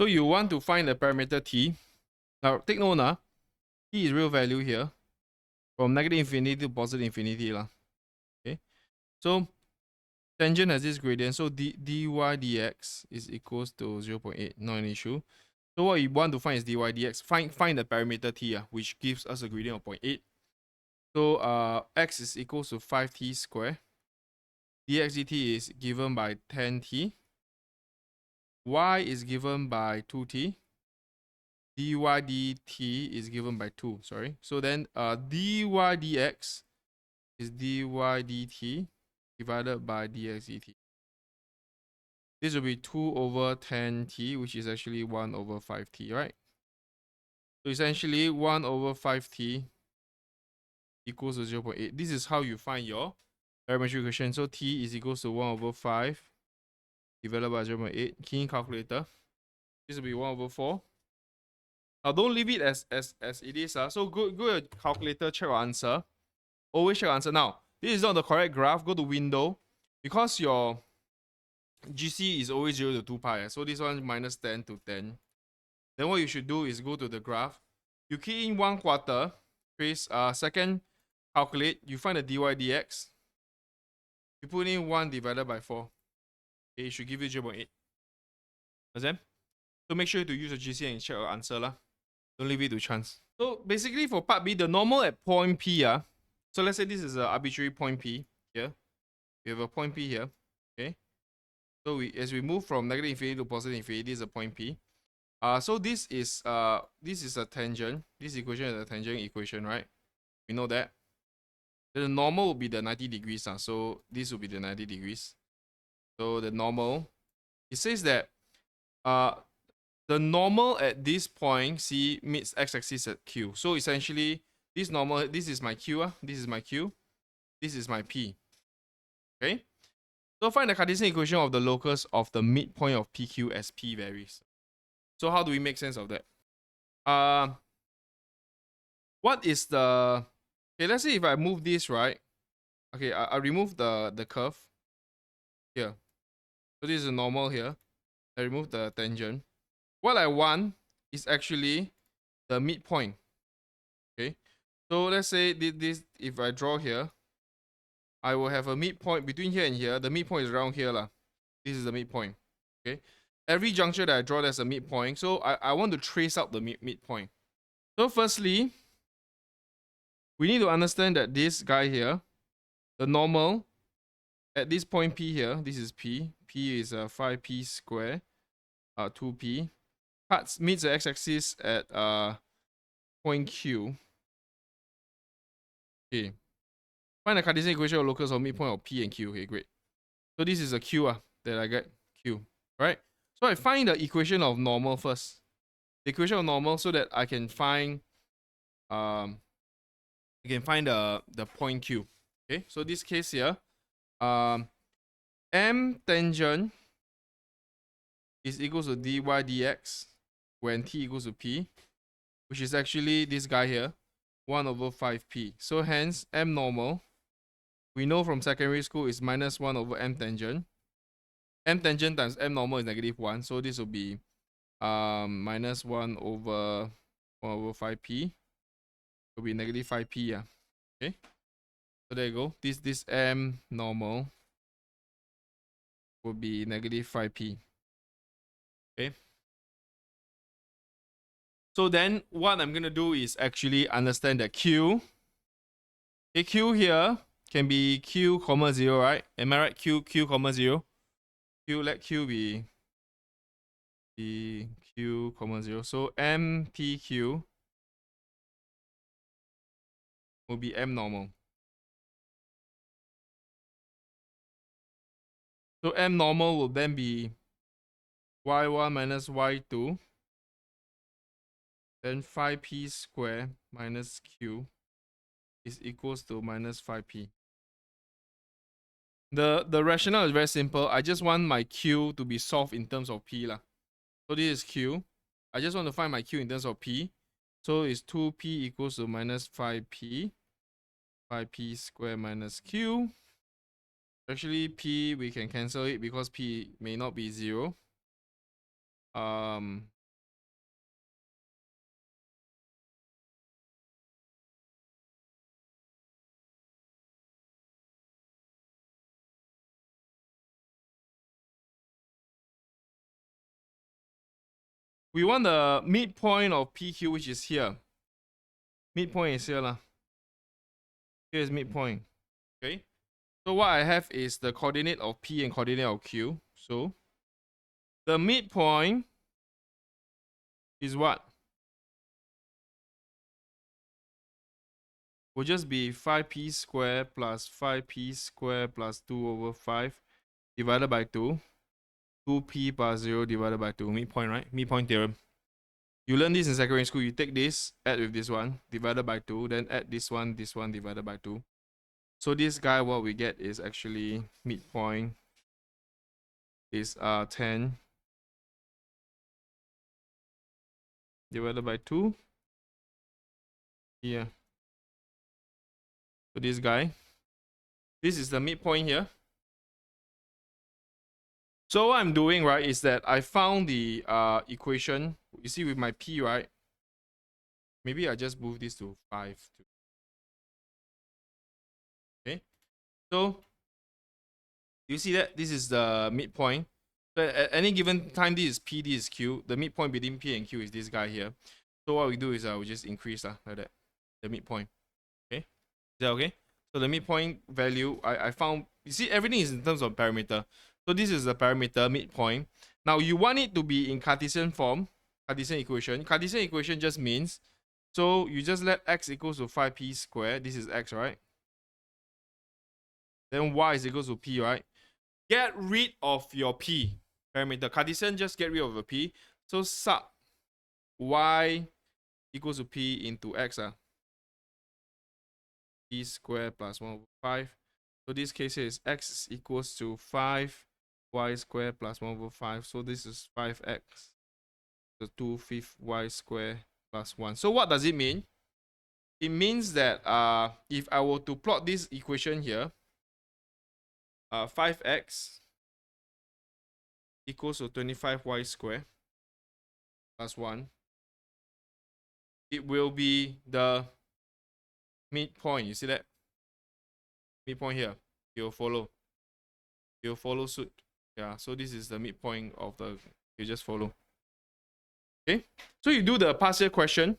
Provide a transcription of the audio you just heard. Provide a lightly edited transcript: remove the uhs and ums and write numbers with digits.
So you want to find the parameter t. Now take note, t is real value here from negative infinity to positive infinity. Okay. So tangent has this gradient. So dy dx is equals to 0.8. Not an issue. So what you want to find is dy dx. Find the parameter t, which gives us a gradient of 0.8. So x is equals to 5t squared. Dx dt is given by 10t. Y is given by 2t. Dy dt is given by 2. Sorry. So then dy dx is dy dt divided by dx dt. This will be 2 over 10t, which is actually 1 over 5t, right? So essentially 1 over 5t equals to 0.8. This is how you find your parametric equation. So t is equals to 1 over 5 divided by 0.8. Key in calculator. This will be 1 over 4. Now don't leave it as it is. So go to your calculator, check your answer. Always check your answer. Now, this is not the correct graph. Go to window. Because your GC is always 0 to 2 pi. So this one minus 10 to 10. Then what you should do is go to the graph. You key in 1/4. Trace second, calculate. You find the dy dx. You put in 1 divided by 4. Okay, it should give you 0.8. Understand? So make sure to use the GC and check your answer. Don't leave it to chance. So basically for part B, the normal at point P. So let's say this is an arbitrary point P here. We have a point P here. Okay. So as we move from negative infinity to positive infinity, this is a point P. So this is a tangent. This equation is a tangent equation, right? We know that. The normal will be the 90 degrees. So this will be the 90 degrees. So the normal, it says that the normal at this point C meets x-axis at Q. So essentially, this normal, this is my Q, this is my Q, this is my P. Okay? So find the Cartesian equation of the locus of the midpoint of PQ as P varies. So how do we make sense of that? What is the... Okay, let's see if I move this, right? Okay, I remove the curve here. So this is a normal here. I remove the tangent. What I want is actually the midpoint. Okay, so let's say this if I draw here, I will have a midpoint between here and here. The midpoint is around here. This is the midpoint. Okay, every juncture that I draw, there's a midpoint. So I want to trace out the midpoint. So firstly, we need to understand that this guy here, the normal at this point P here, this is P. P is 5p squared, 2p. Cuts meets the x-axis at point Q. Okay. Find the Cartesian equation of locus of midpoint of P and Q. Okay, great. So this is a Q that I get Q. Right? So I find the equation of normal first. The equation of normal so that I can find the point Q. Okay, so this case here, M tangent is equals to dy dx when t equals to P, which is actually this guy here, 1 over 5p. So hence M normal, we know from secondary school is minus 1 over M tangent. M tangent times M normal is -1. So this will be minus 1 over 5p. Will be -5p. Okay. So there you go. This M normal will be -5p. Okay. So then what I'm gonna do is actually understand that Q. Okay, Q here can be Q comma 0, right? Am I right? Q comma 0. Let Q be Q comma 0. So MPQ will be M normal. So M normal will then be y1 minus y2. Then 5p squared minus Q is equals to minus 5p. The rationale is very simple. I just want my Q to be solved in terms of P. So this is Q. I just want to find my Q in terms of P. So it's 2p equals to minus 5p. 5p squared minus Q. Actually, P, we can cancel it because P may not be 0. we want the midpoint of PQ, which is here. Midpoint is here lah. Here is midpoint. Okay. So what I have is the coordinate of P and coordinate of Q. So the midpoint is what? Will just be 5p squared plus 5p squared plus 2 over 5 divided by 2. 2p plus 0 divided by 2. Midpoint, right? Midpoint theorem. You learn this in secondary school. You take this, add with this one, divided by 2. Then add this one divided by 2. So this guy, what we get is actually midpoint is 10 divided by 2. Here. So this guy. This is the midpoint here. So what I'm doing, right, is that I found the equation. You see with my P, right? Maybe I just move this to 5. Okay. So you see that this is the midpoint. So at any given time, this is P, this is Q. The midpoint between P and Q is this guy here. So what we do is we just increase like that. The midpoint. Okay. Is that okay? So the midpoint value, I found, you see everything is in terms of parameter. So this is the parameter midpoint. Now you want it to be in Cartesian form, Cartesian equation. Cartesian equation just means, so you just let x equals to 5p squared. This is x, right? Then y is equals to p, right? Get rid of your p parameter. Cartesian, just get rid of the p. So sub y equals to p into x. P squared plus 1 over 5. So this case here is x equals to 5 y squared plus 1 over 5. So this is 5x. So 2/5 y squared plus 1. So what does it mean? It means that if I were to plot this equation here, 5x equals to 25y squared plus 1. It will be the midpoint. You see that? Midpoint here. You'll follow. You'll follow suit. Yeah, so this is the midpoint of the, you just follow. Okay, so you do the past year question.